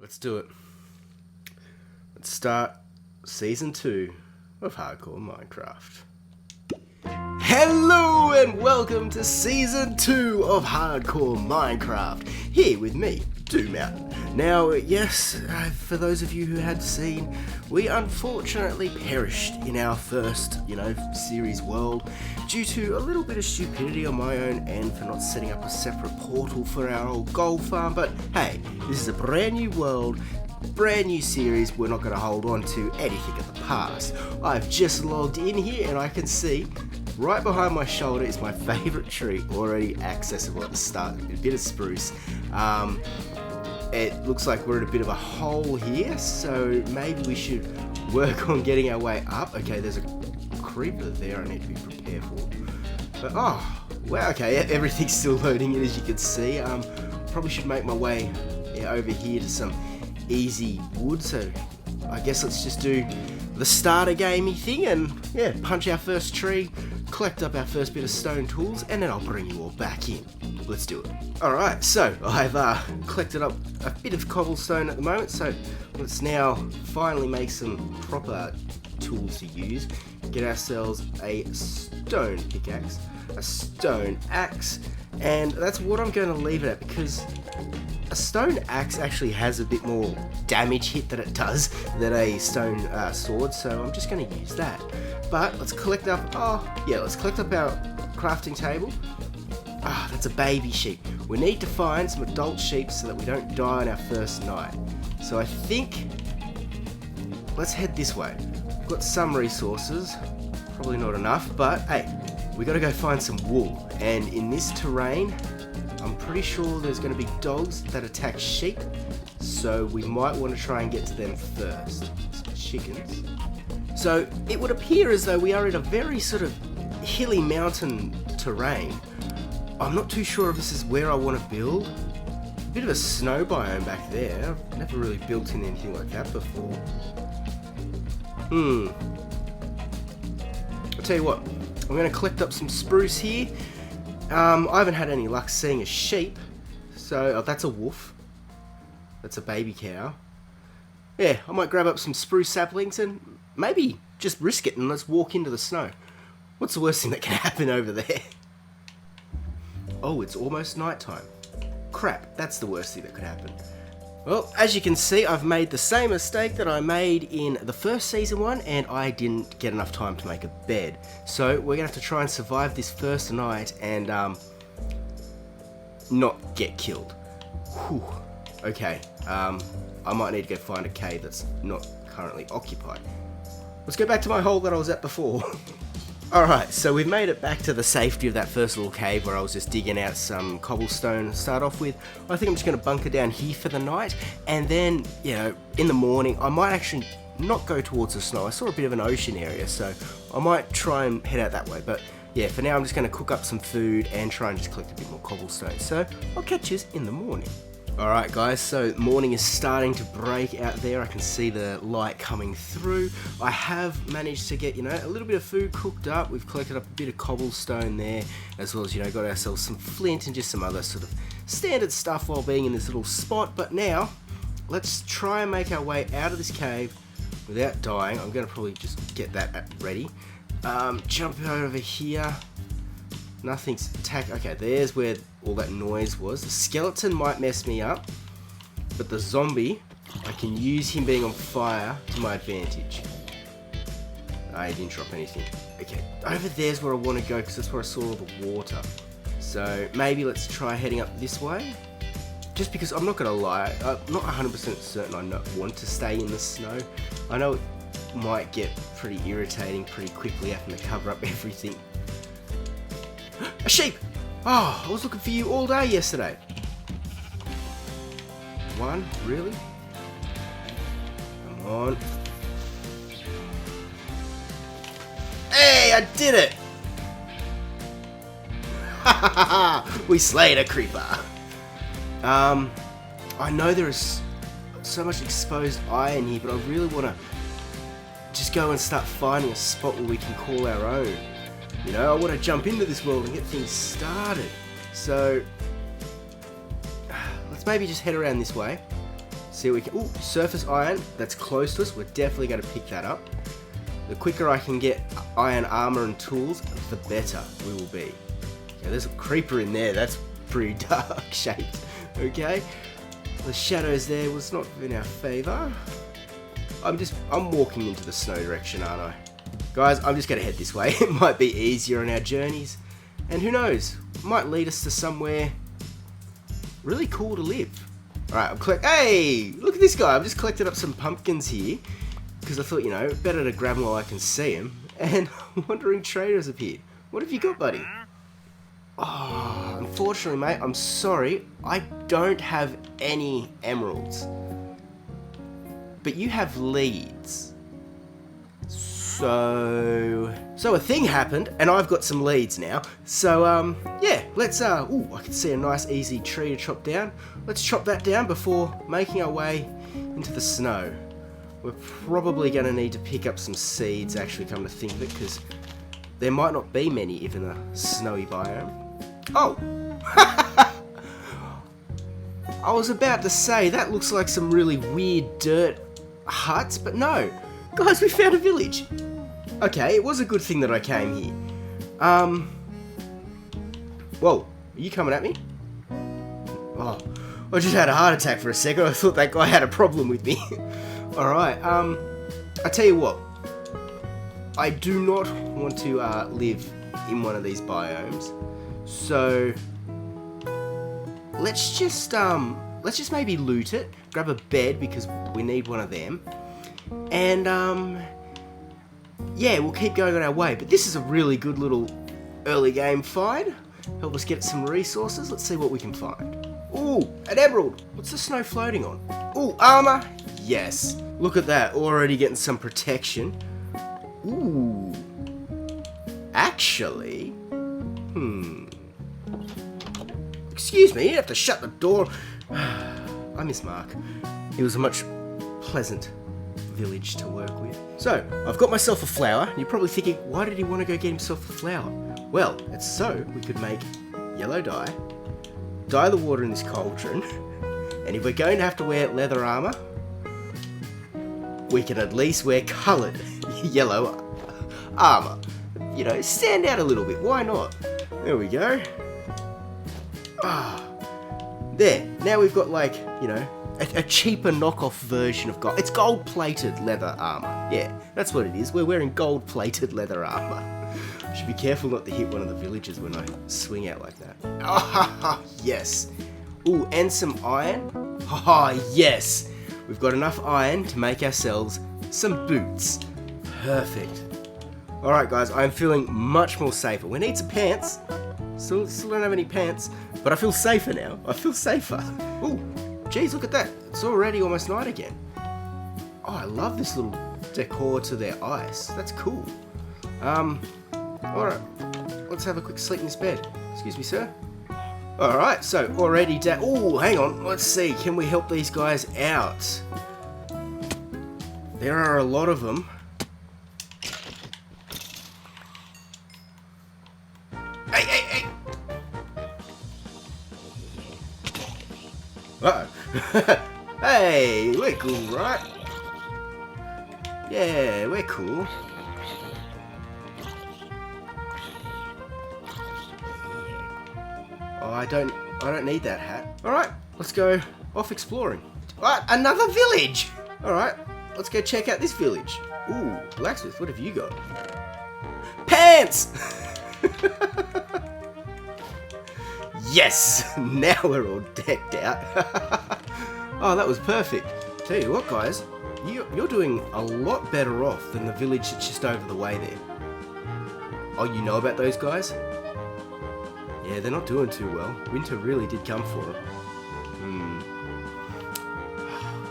Let's do it. Let's start Season 2 of Hardcore Minecraft. Hello and welcome to Season 2 of Hardcore Minecraft. Here with me, DoomOut. Now, yes, for those of you who had seen, we unfortunately perished in our first, series world due to a little bit of stupidity on my own end for not setting up a separate portal for our old gold farm. But hey, this is a brand new world, brand new series. We're not going to hold on to anything of the past. I've just logged in here and I can see right behind my shoulder is my favourite tree, already accessible at the start. A bit of spruce. It looks like we're in a bit of a hole here, so maybe we should work on getting our way up. Okay, there's a creeper there I need to be prepared for. But, oh, wow, okay, everything's still loading in as you can see. Probably should make my way over here to some easy wood, so I guess let's just do the starter gamey thing and, punch our first tree, collect up our first bit of stone tools, and then I'll bring you all back in. Let's do it. Alright, so I've collected up a bit of cobblestone at the moment, so let's now finally make some proper tools to use. Get ourselves a stone pickaxe, a stone axe, and that's what I'm going to leave it at because a stone axe actually has a bit more damage hit than it does than a stone sword, so I'm just going to use that. But let's collect up, let's collect up our crafting table. That's a baby sheep. We need to find some adult sheep so that we don't die on our first night. So I think, let's head this way. We've got some resources, probably not enough, but hey, we got to go find some wool. And in this terrain, I'm pretty sure there's going to be dogs that attack sheep, so we might want to try and get to them first. Some chickens. So it would appear as though we are in a very sort of hilly mountain terrain. I'm not too sure if this is where I want to build. A bit of a snow biome back there. I've never really built in anything like that before. I'll tell you what, I'm going to collect up some spruce here. I haven't had any luck seeing a sheep. So, that's a wolf. That's a baby cow. Yeah, I might grab up some spruce saplings and maybe just risk it and let's walk into the snow. What's the worst thing that can happen over there? Oh, it's almost nighttime. Crap, that's the worst thing that could happen. Well, as you can see, I've made the same mistake that I made in the first season one, and I didn't get enough time to make a bed. So we're gonna have to try and survive this first night and not get killed. Whew. Okay, I might need to go find a cave that's not currently occupied. Let's go back to my hole that I was at before. Alright, so we've made it back to the safety of that first little cave where I was just digging out some cobblestone to start off with. I think I'm just going to bunker down here for the night, and then, in the morning, I might actually not go towards the snow. I saw a bit of an ocean area, so I might try and head out that way. But yeah, for now I'm just going to cook up some food and try and just collect a bit more cobblestone. So I'll catch you in the morning. Alright guys, so morning is starting to break out there. I can see the light coming through. I have managed to get, a little bit of food cooked up. We've collected up a bit of cobblestone there, as well as, got ourselves some flint and just some other sort of standard stuff while being in this little spot. But now, let's try and make our way out of this cave without dying. I'm going to probably just get that ready. Jump over here. Nothing's attack. Okay, there's where all that noise was. The skeleton might mess me up, but the zombie, I can use him being on fire to my advantage. I didn't drop anything. Okay, over there's where I want to go because that's where I saw all the water. So maybe let's try heading up this way. Just because I'm not going to lie, I'm not 100% certain I want to stay in the snow. I know it might get pretty irritating pretty quickly having to cover up everything. A sheep! Oh, I was looking for you all day yesterday. One? Really? Come on. Hey, I did it! We slayed a creeper. I know there is so much exposed iron here, but I really want to just go and start finding a spot where we can call our own. I want to jump into this world and get things started. So, let's maybe just head around this way. See what we can. Ooh, surface iron. That's close to us. We're definitely going to pick that up. The quicker I can get iron armor and tools, the better we will be. Yeah, there's a creeper in there. That's pretty dark shaped. Okay. The shadows there was not in our favor. I'm walking into the snow direction, aren't I? Guys, I'm just going to head this way. It might be easier on our journeys. And who knows, might lead us to somewhere really cool to live. Alright, hey, look at this guy. I've just collected up some pumpkins here. Because I thought, better to grab them while I can see them. And Wandering Trader has appeared. What have you got, buddy? Oh, unfortunately, mate, I'm sorry. I don't have any emeralds. But you have leads. So a thing happened, and I've got some leads now. So, yeah, let's, ooh, I can see a nice easy tree to chop down. Let's chop that down before making our way into the snow. We're probably going to need to pick up some seeds, actually, come to think of it, because there might not be many even in a snowy biome. Oh! I was about to say, that looks like some really weird dirt huts, but no. Guys, we found a village. Okay, it was a good thing that I came here. Whoa, are you coming at me? Oh, I just had a heart attack for a second. I thought that guy had a problem with me. Alright, I tell you what. I do not want to live in one of these biomes. So let's just maybe loot it, grab a bed because we need one of them. And yeah, we'll keep going on our way. But this is a really good little early game find. Help us get some resources. Let's see what we can find. Ooh, an emerald. What's the snow floating on? Ooh, armor. Yes. Look at that. Already getting some protection. Ooh. Actually. Excuse me, you have to shut the door. I miss Mark. He was a much pleasant village to work with. So, I've got myself a flower. You're probably thinking, why did he want to go get himself a flower? Well, it's so we could make yellow dye the water in this cauldron, and if we're going to have to wear leather armor, we can at least wear coloured yellow armor. Stand out a little bit. Why not? There we go. There. Now we've got a cheaper knockoff version of gold. It's gold-plated leather armor. Yeah, that's what it is. We're wearing gold-plated leather armor. Should be careful not to hit one of the villagers when I swing out like that. Ah, yes. Ooh, and some iron. Ah, yes. We've got enough iron to make ourselves some boots. Perfect. Alright guys, I'm feeling much more safer. We need some pants. Still don't have any pants, but I feel safer now. I feel safer. Ooh, geez, look at that. It's already almost night again. Oh, I love this little decor to their ice. That's cool. Alright, let's have a quick sleep in this bed. Excuse me, sir. Alright, so already oh, hang on. Let's see. Can we help these guys out? There are a lot of them. Hey! Uh-oh. Hey, we're cool, right? Yeah, we're cool. Oh, I don't need that hat. Alright, let's go off exploring. What? Another village! Alright, let's go check out this village. Ooh, blacksmith, what have you got? Pants! Yes! Now we're all decked out. Oh, that was perfect. Tell you what, guys, you're doing a lot better off than the village that's just over the way there. Oh, you know about those guys? Yeah, they're not doing too well. Winter really did come for them.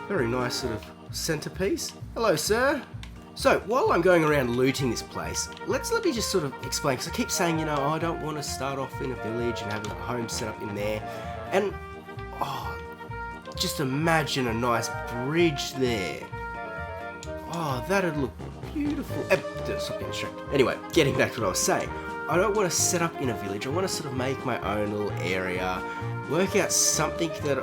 Very nice sort of centerpiece. Hello, sir. So, while I'm going around looting this place, let me just sort of explain, because I keep saying, I don't want to start off in a village and have a home set up in there. And, just imagine a nice bridge there. Oh, that'd look beautiful. Stop getting distracted. Anyway, getting back to what I was saying. I don't want to set up in a village. I want to sort of make my own little area, work out something that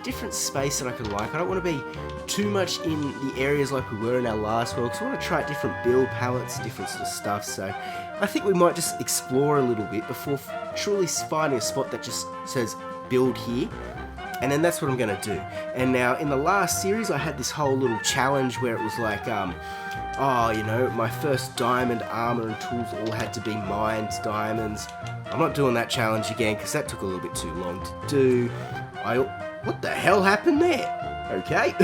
different space that I can like. I don't want to be too much in the areas like we were in our last world, because I want to try different build palettes, different sort of stuff. So I think we might just explore a little bit before truly finding a spot that just says build here. And then that's what I'm going to do. And now in the last series I had this whole little challenge where it was like, oh, you know, my first diamond armor and tools all had to be mined diamonds. I'm not doing that challenge again because that took a little bit too long to do. What the hell happened there? Okay.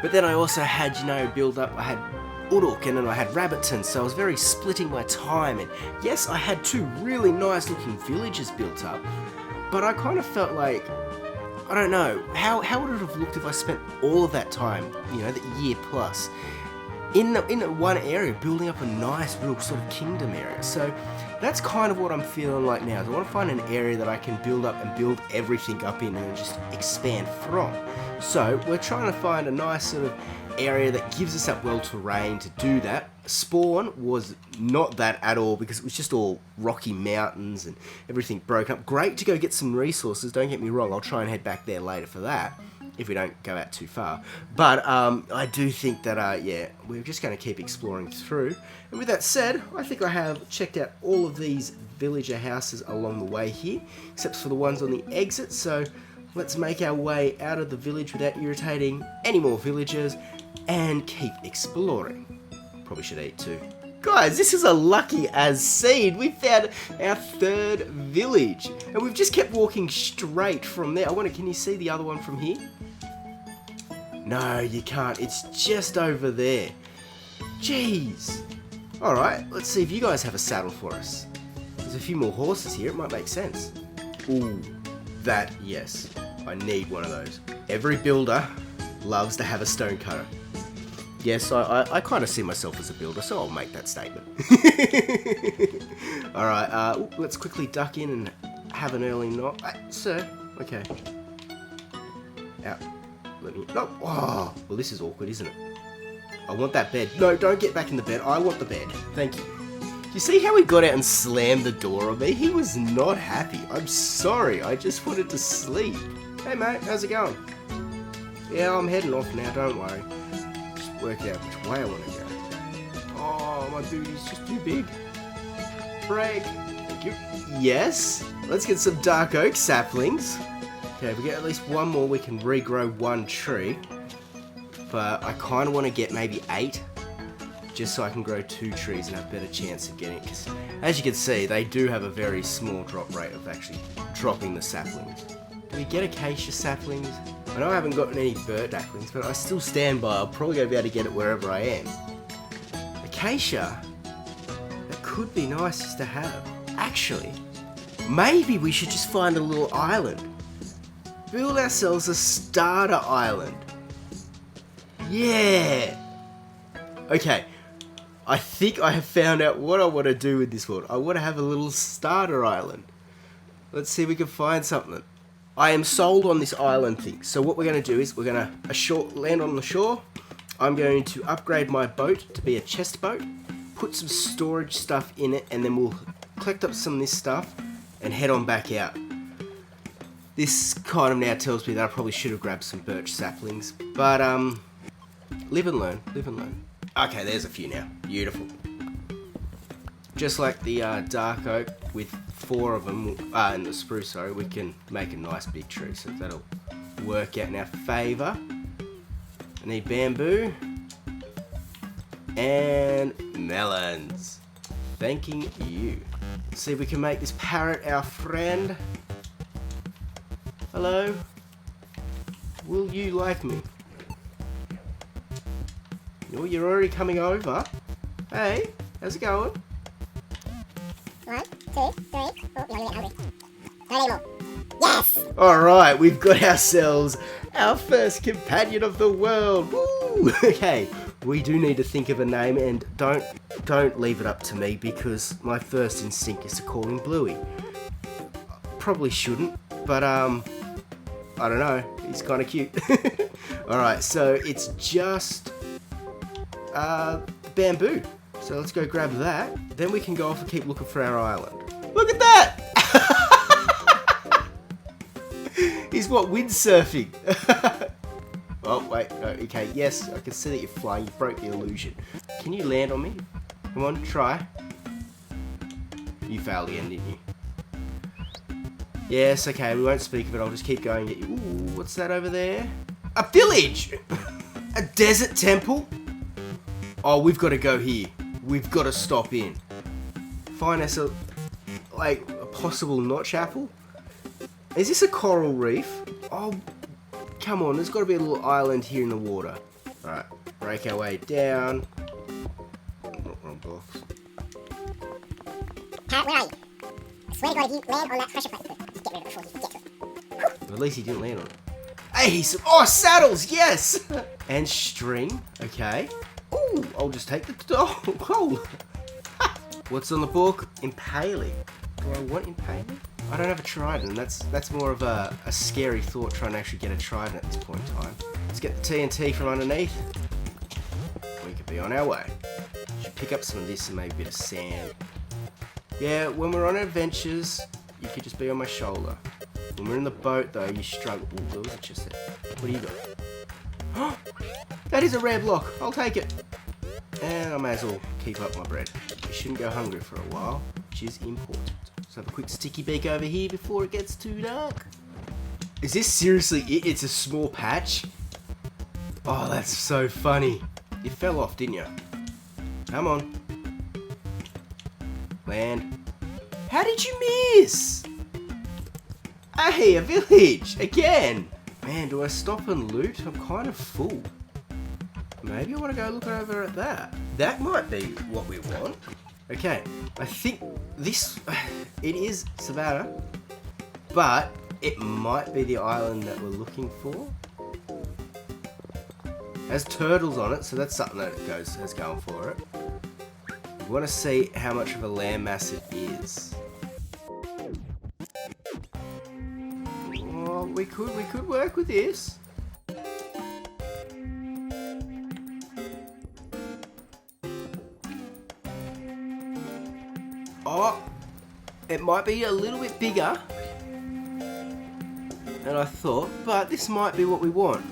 But then I also had, you know, build up, I had Uruk and then I had Rabbiton, so I was very splitting my time. And yes, I had 2 really nice looking villages built up, but I kind of felt like, I don't know, how would it have looked if I spent all of that time, you know, the year plus, in one area, building up a nice real sort of kingdom area. So that's kind of what I'm feeling like now. I want to find an area that I can build up and build everything up in and just expand from. So we're trying to find a nice sort of area that gives us that well terrain to do that. Spawn was not that at all because it was just all rocky mountains and everything broken up. Great to go get some resources, don't get me wrong, I'll try and head back there later for that if we don't go out too far. But I do think that, yeah, we're just going to keep exploring through. And with that said, I think I have checked out all of these villager houses along the way here, except for the ones on the exit. So let's make our way out of the village without irritating any more villagers and keep exploring. Probably should eat too. Guys, this is a lucky as seed. We found our 3rd village and we've just kept walking straight from there. Can you see the other one from here? No, you can't. It's just over there. Jeez. Alright, let's see if you guys have a saddle for us. There's a few more horses here. It might make sense. Ooh, that, yes. I need one of those. Every builder loves to have a stonecutter. Yes, I kind of see myself as a builder, so I'll make that statement. Alright, let's quickly duck in and have an early knock. Sir, okay. Out. Let me... No. Oh, well, this is awkward, isn't it? I want that bed. No, don't get back in the bed. I want the bed. Thank you. You see how he got out and slammed the door on me? He was not happy. I'm sorry. I just wanted to sleep. Hey, mate. How's it going? Yeah, I'm heading off now. Don't worry. Just work out which way I want to go. Oh, my booty's just too big. Break. Thank you. Yes. Let's get some dark oak saplings. Okay, if we get at least one more, we can regrow 1 tree. But I kind of want to get maybe 8, just so I can grow 2 trees and have a better chance of getting it. Because as you can see, they do have a very small drop rate of actually dropping the saplings. Do we get acacia saplings? I know I haven't gotten any bird saplings, but I still stand by. I'll probably go be able to get it wherever I am. Acacia? That could be nice just to have. Actually, maybe we should just find a little island. Build ourselves a starter island. Yeah! Okay, I think I have found out what I want to do with this world. I want to have a little starter island. Let's see if we can find something. I am sold on this island thing. So what we're going to do is we're going to land on the shore. I'm going to upgrade my boat to be a chest boat, put some storage stuff in it, and then we'll collect up some of this stuff and head on back out. This kind of now tells me that I probably should have grabbed some birch saplings, but live and learn, live and learn. Okay, there's a few now. Beautiful. Just like the dark oak, with 4 of them, and the spruce, sorry, we can make a nice big tree, so that'll work out in our favour. I need bamboo and melons. Thanking you. Let's see if we can make this parrot our friend. Hello? Will you like me? Oh, you're already coming over. Hey, how's it going? 1, 2, 3. Oh, you're getting hungry. Not anymore. Yes! Alright, we've got ourselves our first companion of the world. Woo! Okay, we do need to think of a name, and don't leave it up to me because my first instinct is to call him Bluey. Probably shouldn't, but I don't know, he's kind of cute. Alright, so it's just bamboo. So let's go grab that. Then we can go off and keep looking for our island. Look at that! He's what windsurfing. Oh, wait, no, okay, yes, I can see that you're flying. You broke the illusion. Can you land on me? Come on, try. You failed again, didn't you? Yes, okay, we won't speak of it. I'll just keep going. Ooh, what's that over there? A village! A desert temple? Oh, we've got to go here. We've got to stop in. Find us a possible notch apple? Is this a coral reef? Oh, come on, there's got to be a little island here in the water. Alright, break our way down. Wrong box. Parrot, where are you? I swear to God, if you land on that pressure plate, get rid of it before you get to it. At least he didn't land on it. Hey, oh, saddles, yes! And string, okay. Ooh, I'll just take the, oh. What's on the book? Impaling. Do I want impaling? I don't have a trident. That's more of a scary thought, trying to actually get a trident at this point in time. Let's get the TNT from underneath. We could be on our way. Should pick up some of this and maybe a bit of sand. Yeah, when we're on adventures, you could just be on my shoulder. When we're in the boat, though, you struggle. Ooh, there was a chest there. What do you got? That is a rare block. I'll take it. And I may as well keep up my bread. We shouldn't go hungry for a while, which is important. Let's have a quick sticky beak over here before it gets too dark. Is this seriously it? It's a small patch? Oh, that's so funny. You fell off, didn't you? Come on. Land. How did you miss? Hey, a village! Again! Man, do I stop and loot? I'm kind of full. Maybe I want to go look over at that. That might be what we want. Okay, I think this... It is Savannah, but it might be the island that we're looking for. It has turtles on it, so that's something that has going for it. We want to see how much of a landmass it is. Oh, we could work with this. Oh, it might be a little bit bigger than I thought, but this might be what we want.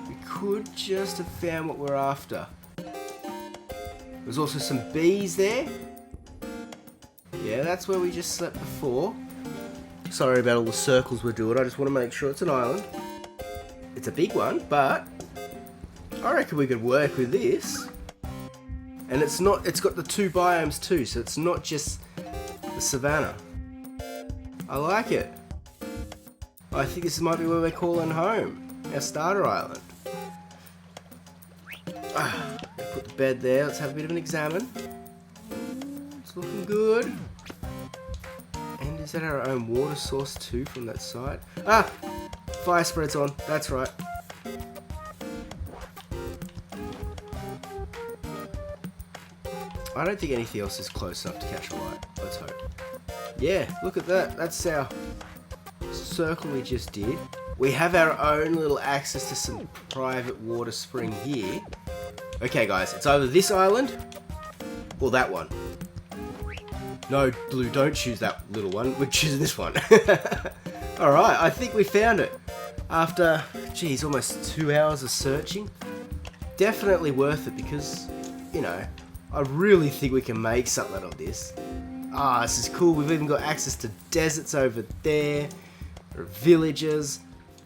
We could just have found what we're after. There's also some bees there. Yeah, that's where we just slept before. Sorry about all the circles we're doing, I just want to make sure it's an island. It's a big one, but I reckon we could work with this. And it's got the two biomes too, so it's not just the savannah. I like it. I think this might be where we're calling home. Our starter island. Put the bed there, let's have a bit of an examine. It's looking good. And is that our own water source too from that side? Ah! Fire spread's on, that's right. I don't think anything else is close enough to catch a light. Let's hope. Yeah, look at that. That's our circle we just did. We have our own little access to some private water spring here. Okay, guys, it's either this island or that one. No, Blue, don't choose that little one. We're choosing this one. Alright, I think we found it. After, geez, almost 2 hours of searching. Definitely worth it because, you know, I really think we can make something of this. Ah, this is cool. We've even got access to deserts over there, or villages.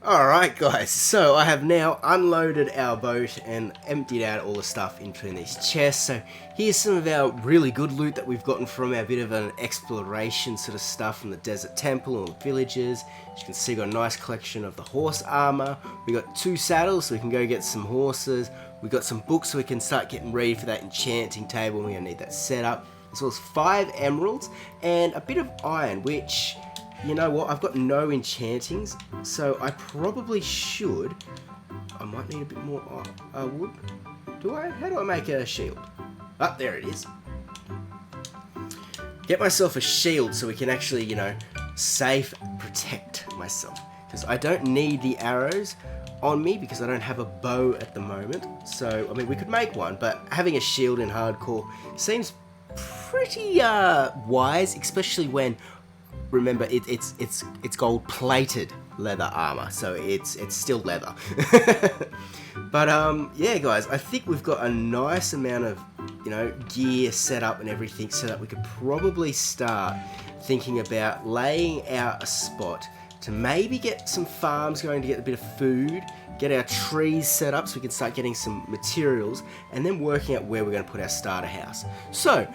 Alright guys, so I have now unloaded our boat and emptied out all the stuff into these chests. So here's some of our really good loot that we've gotten from our bit of an exploration sort of stuff from the desert temple and the villages. As you can see, we've got a nice collection of the horse armor. We got 2 saddles so we can go get some horses. We got some books so we can start getting ready for that enchanting table. We're going to need that set up. As well as 5 emeralds and a bit of iron, which, you know what, I've got no enchantings, so I probably should. I might need a bit more wood. Do I? How do I make a shield? Ah, there it is. Get myself a shield so we can actually, you know, safe protect myself. Because I don't need the arrows on me because I don't have a bow at the moment. So, I mean, we could make one, but having a shield in hardcore seems pretty wise, especially when, remember, it's gold plated. leather armor, so it's still leather. But yeah, guys, I think we've got a nice amount of gear set up and everything, so that we could probably start thinking about laying out a spot to maybe get some farms going to get a bit of food, get our trees set up so we can start getting some materials, and then working out where we're going to put our starter house. So,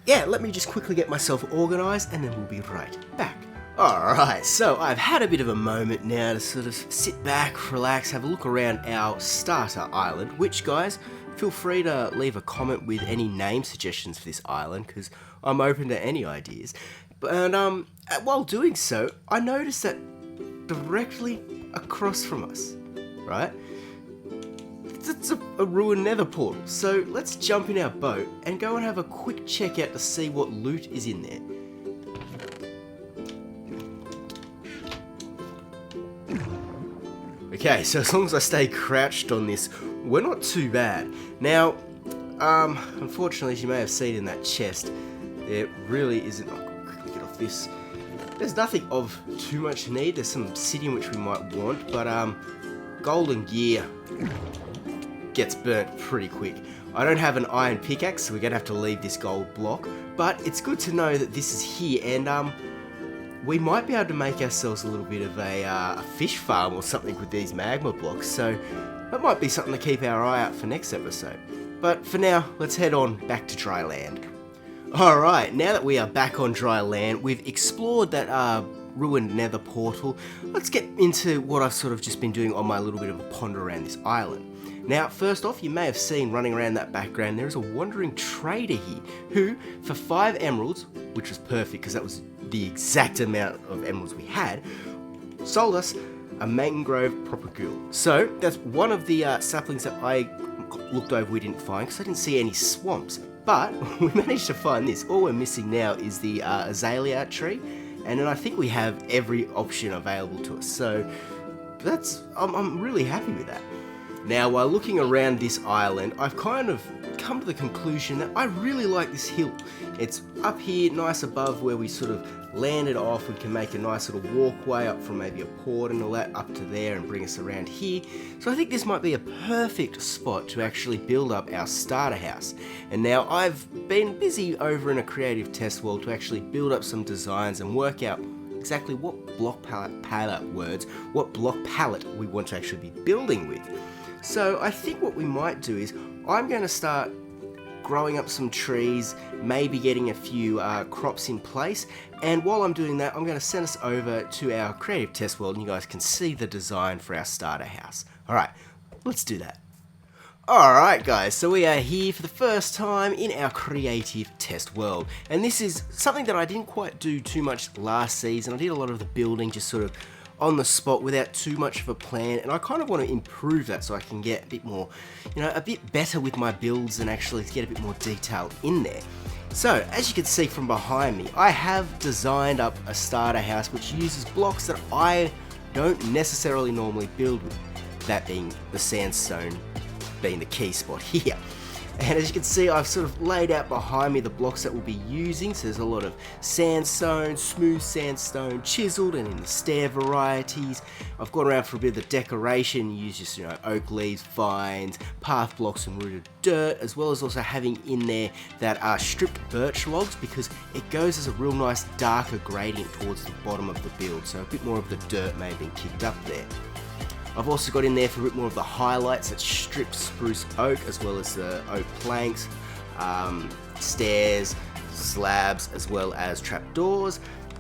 yeah, let me just quickly get myself organised and then we'll be right back. Alright, so I've had a bit of a moment now to sort of sit back, relax, have a look around our starter island, which, guys, feel free to leave a comment with any name suggestions for this island, because I'm open to any ideas. And while doing so, I noticed that directly across from us, right, it's a ruined nether portal. So let's jump in our boat and go and have a quick check out to see what loot is in there. Okay, so as long as I stay crouched on this, we're not too bad. Now, unfortunately, as you may have seen in that chest, there really isn't... Oh, quickly get off this. There's nothing of too much need. There's some obsidian which we might want, but golden gear gets burnt pretty quick. I don't have an iron pickaxe, so we're going to have to leave this gold block, but it's good to know that this is here, and we might be able to make ourselves a little bit of a fish farm or something with these magma blocks, so that might be something to keep our eye out for next episode. But for now, let's head on back to dry land. Alright, now that we are back on dry land, we've explored that ruined nether portal. Let's get into what I've sort of just been doing on my little bit of a ponder around this island. Now, first off, you may have seen running around that background, there is a wandering trader here who, for 5 emeralds, which was perfect because that was the exact amount of emeralds we had, sold us a mangrove propagule. So that's one of the saplings that I looked over we didn't find because I didn't see any swamps. But we managed to find this. All we're missing now is the azalea tree, and then I think we have every option available to us. So I'm really happy with that. Now, while looking around this island, I've kind of come to the conclusion that I really like this hill. It's up here, nice above where we sort of landed off. We can make a nice little walkway up from maybe a port and all that up to there and bring us around here. So I think this might be a perfect spot to actually build up our starter house. And now I've been busy over in a creative test world to actually build up some designs and work out exactly what block palette we want to actually be building with. So I think what we might do is I'm going to start growing up some trees, maybe getting a few crops in place, and while I'm doing that, I'm going to send us over to our creative test world and you guys can see the design for our starter house. Alright, let's do that. Alright guys, so we are here for the first time in our creative test world, and this is something that I didn't quite do too much last season. I did a lot of the building just sort of on the spot without too much of a plan, and I kind of want to improve that so I can get a bit more, a bit better with my builds and actually get a bit more detail in there. So, as you can see from behind me, I have designed up a starter house which uses blocks that I don't necessarily normally build with, that being the sandstone being the key spot here. And as you can see, I've sort of laid out behind me the blocks that we'll be using. So there's a lot of sandstone, smooth sandstone, chiseled, and in the stair varieties. I've gone around for a bit of the decoration, used just oak leaves, vines, path blocks, and rooted dirt, as well as also having in there that stripped birch logs, because it goes as a real nice darker gradient towards the bottom of the build. So a bit more of the dirt may have been kicked up there. I've also got in there for a bit more of the highlights, that stripped spruce oak, as well as the oak planks, stairs, slabs, as well as trapdoors.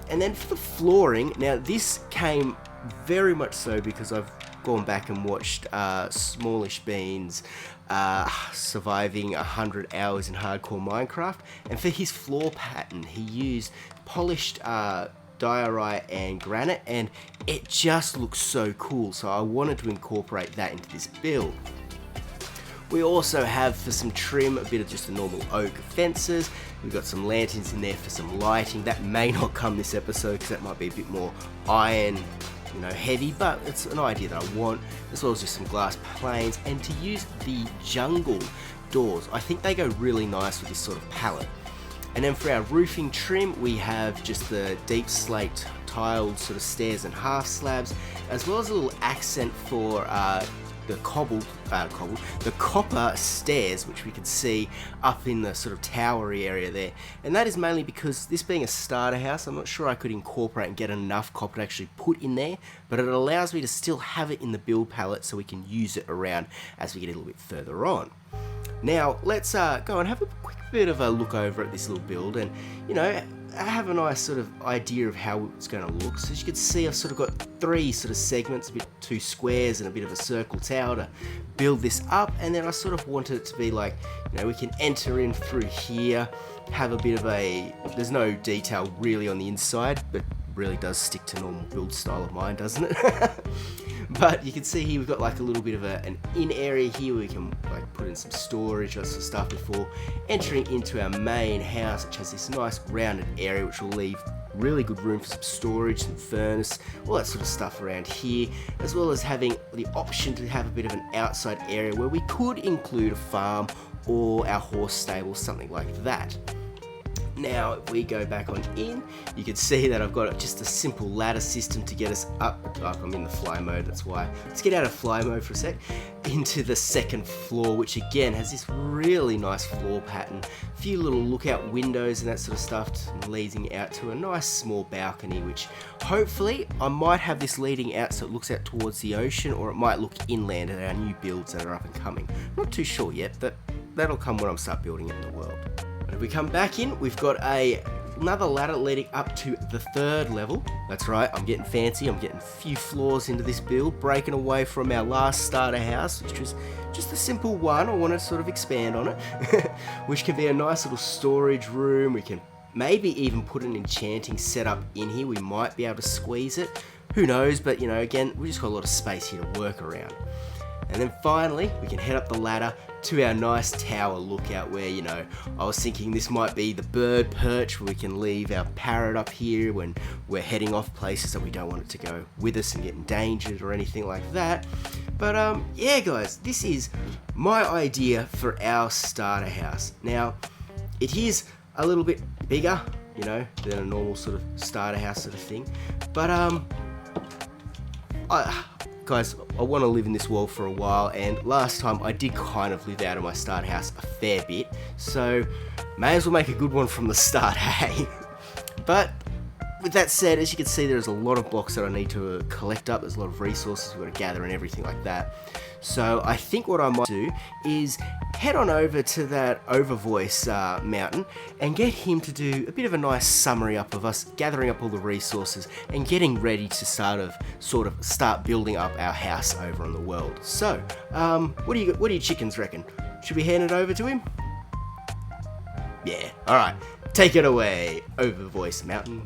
And then for the flooring, now this came very much so because I've gone back and watched Smallish Beans surviving 100 hours in hardcore Minecraft, and for his floor pattern he used polished diorite and granite, and it just looks so cool, so I wanted to incorporate that into this build. We also have, for some trim, a bit of just the normal oak fences. We've got some lanterns in there for some lighting. That may not come this episode because that might be a bit more iron heavy, but it's an idea that I want, as well as just some glass panes, and to use the jungle doors. I think they go really nice with this sort of palette. And then for our roofing trim, we have just the deep slate tiled sort of stairs and half slabs, as well as a little accent for the copper stairs, which we can see up in the sort of towery area there. And that is mainly because this being a starter house, I'm not sure I could incorporate and get enough copper to actually put in there, but it allows me to still have it in the build palette so we can use it around as we get a little bit further on. Now let's go and have a quick bit of a look over at this little build, and have a nice sort of idea of how it's going to look. So as you can see, I've sort of got 3 sort of segments, two squares and a bit of a circle tower to build this up. And then I sort of wanted it to be like, we can enter in through here, have a bit of there's no detail really on the inside, but really does stick to normal build style of mine, doesn't it? But you can see here we've got like a little bit of an in area here where we can like put in some storage or some stuff before entering into our main house, which has this nice rounded area which will leave really good room for some storage, some furnace, all that sort of stuff around here, as well as having the option to have a bit of an outside area where we could include a farm or our horse stable, something like that. Now, if we go back on in, you can see that I've got just a simple ladder system to get us up. Oh, I'm in the fly mode, that's why. Let's get out of fly mode for a sec. Into the second floor, which again has this really nice floor pattern. A few little lookout windows and that sort of stuff, leading out to a nice small balcony, which hopefully I might have this leading out so it looks out towards the ocean, or it might look inland at our new builds that are up and coming. Not too sure yet, but that'll come when I start building it in the world. If we come back in, we've got another ladder leading up to the 3rd level. That's right, I'm getting fancy. I'm getting a few floors into this build, breaking away from our last starter house, which was just a simple one. I want to sort of expand on it, which can be a nice little storage room. We can maybe even put an enchanting setup in here. We might be able to squeeze it. Who knows? But, again, we just got a lot of space here to work around. And then finally, we can head up the ladder to our nice tower lookout where, I was thinking this might be the bird perch where we can leave our parrot up here when we're heading off places that we don't want it to go with us and get endangered or anything like that. But yeah guys, this is my idea for our starter house. Now, it is a little bit bigger, than a normal sort of starter house sort of thing. But guys, I want to live in this world for a while, and last time I did kind of live out of my starter house a fair bit, so may as well make a good one from the start, hey? But with that said, as you can see, there's a lot of blocks that I need to collect up. There's a lot of resources we've got to gather and everything like that. So I think what I might do is head on over to that Overvoice mountain and get him to do a bit of a nice summary up of us gathering up all the resources and getting ready to start building up our house over on the world. So, what do you chickens reckon? Should we hand it over to him? Yeah, alright. Take it away, Overvoice Mountain.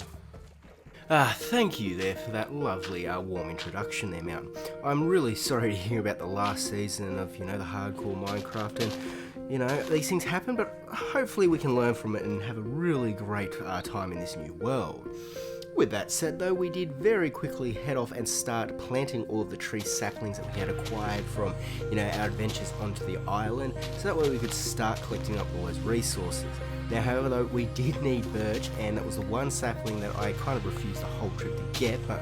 Thank you there for that lovely warm introduction there, Mountain. I'm really sorry to hear about the last season of, the hardcore Minecraft, and, these things happen, but hopefully we can learn from it and have a really great time in this new world. With that said though, we did very quickly head off and start planting all of the tree saplings that we had acquired from, our adventures onto the island, so that way we could start collecting up all those resources. Now, however, though, we did need birch, and that was the one sapling that I kind of refused the whole trip to get, but,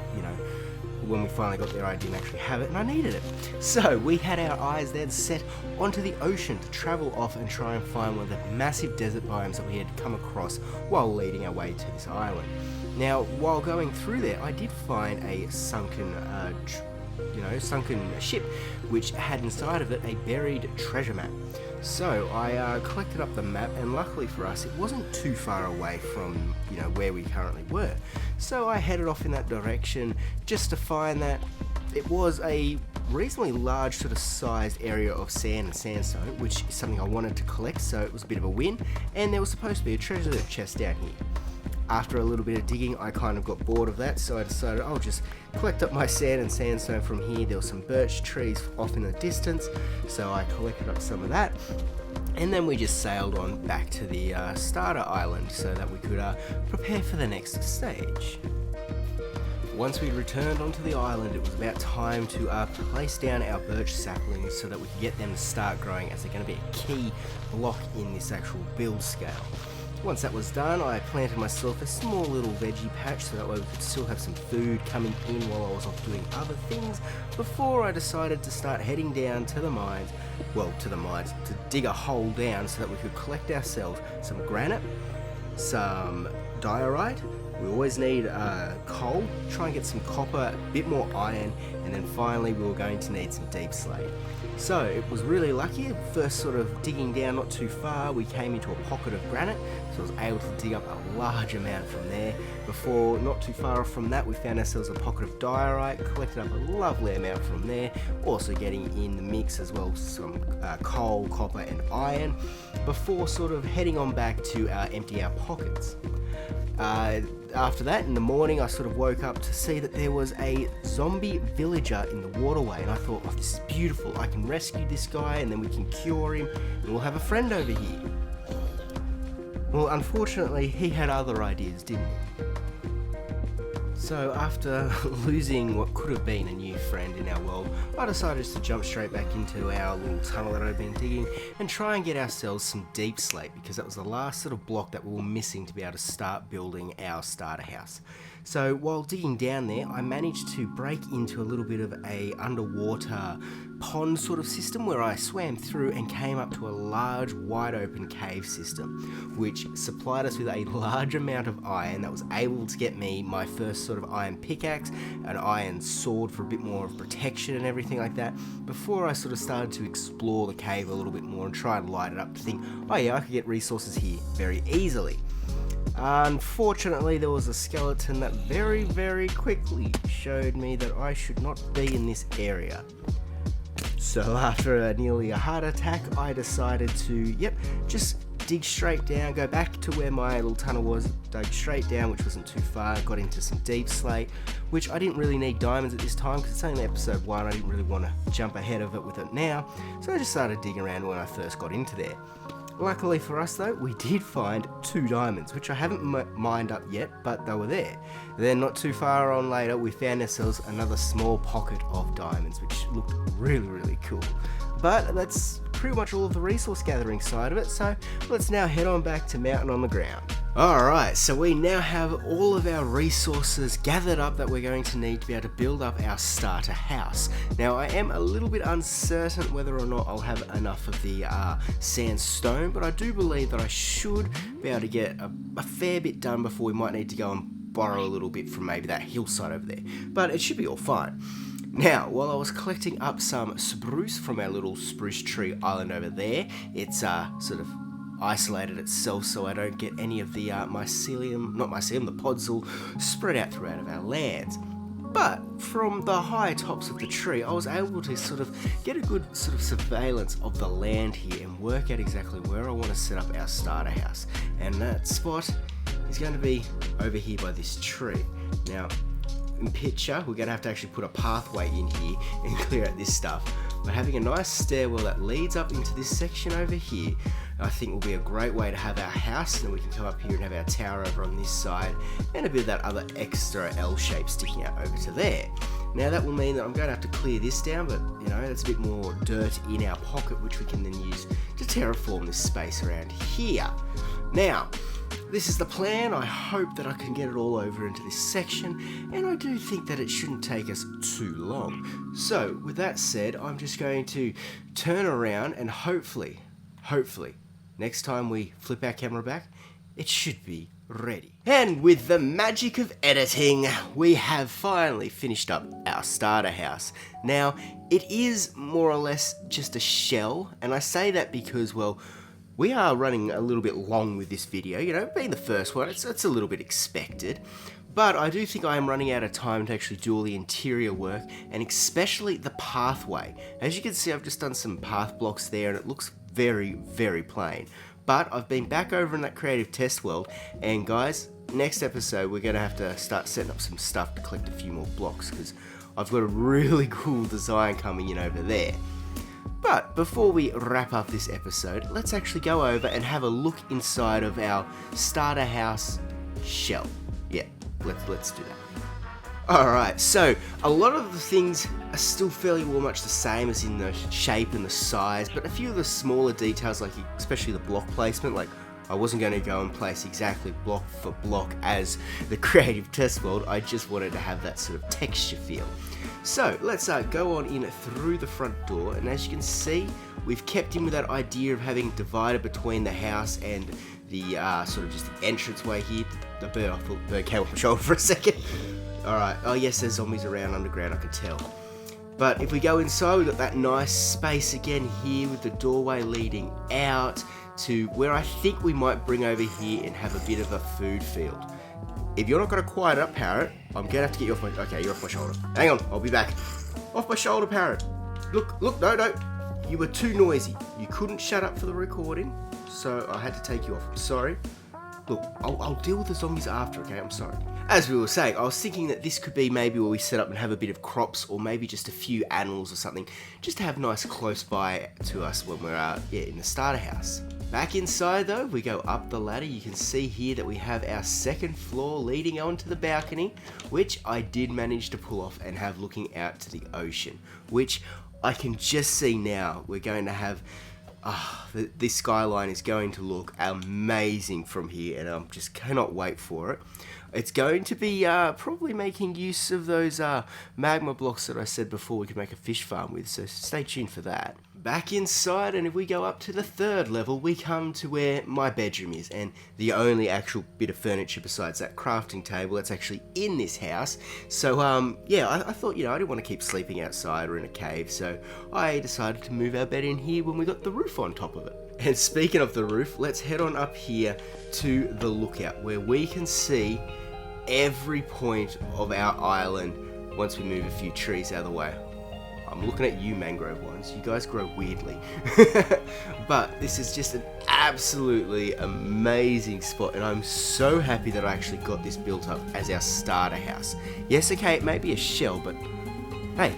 when we finally got there, I didn't actually have it, and I needed it. So, we had our eyes then set onto the ocean to travel off and try and find one of the massive desert biomes that we had come across while leading our way to this island. Now, while going through there, I did find a sunken ship, which had inside of it a buried treasure map. So I collected up the map, and luckily for us, it wasn't too far away from, where we currently were. So I headed off in that direction just to find that it was a reasonably large sort of sized area of sand and sandstone, which is something I wanted to collect, so it was a bit of a win, and there was supposed to be a treasure chest down here. After a little bit of digging, I kind of got bored of that, so I decided I'll just collect up my sand and sandstone from here. There were some birch trees off in the distance, so I collected up some of that, and then we just sailed on back to the starter island so that we could prepare for the next stage. Once we returned onto the island, it was about time to place down our birch saplings so that we could get them to start growing, as they're going to be a key block in this actual build scale. once that was done, I planted myself a small little veggie patch so that way we could still have some food coming in while I was off doing other things before I decided to start heading down to the mines, to dig a hole down so that we could collect ourselves some granite, some diorite. We always need coal, try and get some copper, a bit more iron, and then finally we were going to need some deep slate. So it was really lucky. First sort of digging down not too far, we came into a pocket of granite, so I was able to dig up a large amount from there. Before, not too far off from that, we found ourselves a pocket of diorite, collected up a lovely amount from there, also getting in the mix as well some coal, copper and iron, before sort of heading on back to empty our pockets. After that, in the morning, I sort of woke up to see that there was a zombie villager in the waterway, and I thought, oh, this is beautiful. I can rescue this guy, and then we can cure him, and we'll have a friend over here. Well, unfortunately, he had other ideas, didn't he? So after losing what could have been a new friend in our world, I decided to jump straight back into our little tunnel that I'd been digging and try and get ourselves some deep slate, because that was the last sort of block that we were missing to be able to start building our starter house. So while digging down there, I managed to break into a little bit of a underwater pond sort of system where I swam through and came up to a large wide open cave system, which supplied us with a large amount of iron that was able to get me my first sort of iron pickaxe, an iron sword for a bit more of protection and everything like that, before I sort of started to explore the cave a little bit more and try and light it up to think, oh yeah, I could get resources here very easily. Unfortunately, there was a skeleton that very, very quickly showed me that I should not be in this area. So after nearly a heart attack, I decided to, just dig straight down, go back to where my little tunnel was, dug straight down, which wasn't too far, got into some deep slate, which I didn't really need diamonds at this time because it's only episode 1, I didn't really want to jump ahead of it with it now, so I just started digging around when I first got into there. Luckily for us though, we did find 2 diamonds, which I haven't mined up yet, but they were there. Then not too far on later, we found ourselves another small pocket of diamonds, which looked really, really cool. But that's pretty much all of the resource gathering side of it, so let's now head on back to Mountain on the Ground. Alright, so we now have all of our resources gathered up that we're going to need to be able to build up our starter house. Now I am a little bit uncertain whether or not I'll have enough of the sandstone, but I do believe that I should be able to get a fair bit done before we might need to go and borrow a little bit from maybe that hillside over there. But it should be all fine. Now, while I was collecting up some spruce from our little spruce tree island over there, it's sort of isolated itself so I don't get any of the the pods all spread out throughout of our lands. But from the high tops of the tree, I was able to sort of get a good sort of surveillance of the land here and work out exactly where I want to set up our starter house. And that spot is going to be over here by this tree. Now, in picture, we're going to have to actually put a pathway in here and clear out this stuff. But having a nice stairwell that leads up into this section over here, I think will be a great way to have our house, and then we can come up here and have our tower over on this side, and a bit of that other extra L shape sticking out over to there. Now that will mean that I'm going to have to clear this down, but you know, that's a bit more dirt in our pocket, which we can then use to terraform this space around here. Now, this is the plan. I hope that I can get it all over into this section, and I do think that it shouldn't take us too long. So, with that said, I'm just going to turn around and hopefully, next time we flip our camera back, it should be ready. And with the magic of editing, we have finally finished up our starter house. Now, it is more or less just a shell, and I say that because, well, we are running a little bit long with this video, you know, being the first one, it's a little bit expected. But I do think I am running out of time to actually do all the interior work, and especially the pathway. As you can see, I've just done some path blocks there, and it looks very, very plain. But I've been back over in that creative test world, and guys, next episode we're going to have to start setting up some stuff to collect a few more blocks, because I've got a really cool design coming in over there. But before we wrap up this episode, let's actually go over and have a look inside of our starter house shell. Yeah, let's do that. Alright, so a lot of the things are still fairly well much the same as in the shape and the size, but a few of the smaller details, like especially the block placement, like I wasn't going to go and place exactly block for block as the Creative Test World. I just wanted to have that sort of texture feel. So let's go on in through the front door, and as you can see, we've kept in with that idea of having divided between the house and the sort of just the entranceway here. The bird, I thought the bird came off my shoulder for a second. Alright, oh yes, there's zombies around underground, I can tell. But if we go inside, we've got that nice space again here with the doorway leading out to where I think we might bring over here and have a bit of a food field. If you're not going to quiet up, Parrot, I'm going to have to get you off my... Okay, you're off my shoulder. Hang on, I'll be back. Off my shoulder, Parrot. Look, no. You were too noisy. You couldn't shut up for the recording, so I had to take you off. I'm sorry. Look, I'll deal with the zombies after, okay? I'm sorry. As we were saying, I was thinking that this could be maybe where we set up and have a bit of crops, or maybe just a few animals or something, just to have nice close by to us when we're in the starter house. Back inside though, we go up the ladder. You can see here that we have our second floor leading onto the balcony, which I did manage to pull off and have looking out to the ocean, which I can just see now. We're going to have... this skyline is going to look amazing from here, and I just cannot wait for it. It's going to be probably making use of those magma blocks that I said before we could make a fish farm with, so stay tuned for that. Back inside, and if we go up to the third level, we come to where my bedroom is, and the only actual bit of furniture besides that crafting table that's actually in this house. So yeah, I thought, I didn't want to keep sleeping outside or in a cave, so I decided to move our bed in here when we got the roof on top of it. And speaking of the roof, let's head on up here to the lookout, where we can see every point of our island once we move a few trees out of the way. I'm looking at you, mangrove ones. You guys grow weirdly. But this is just an absolutely amazing spot, and I'm so happy that I actually got this built up as our starter house. Yes, okay, it may be a shell, but hey,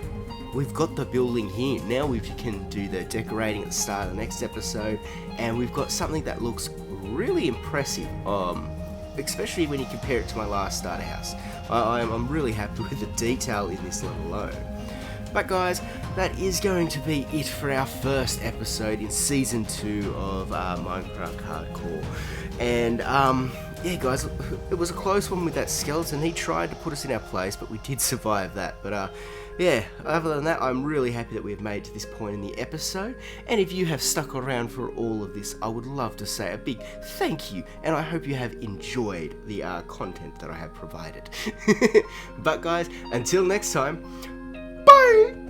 we've got the building here. Now we can do the decorating at the start of the next episode, and we've got something that looks really impressive, especially when you compare it to my last starter house. I'm really happy with the detail in this, let alone. But guys, that is going to be it for our first episode in Season 2 of Minecraft Hardcore. And yeah guys, it was a close one with that skeleton. He tried to put us in our place, but we did survive that. But yeah, other than that, I'm really happy that we've made it to this point in the episode. And if you have stuck around for all of this, I would love to say a big thank you. And I hope you have enjoyed the content that I have provided. But guys, until next time, bye!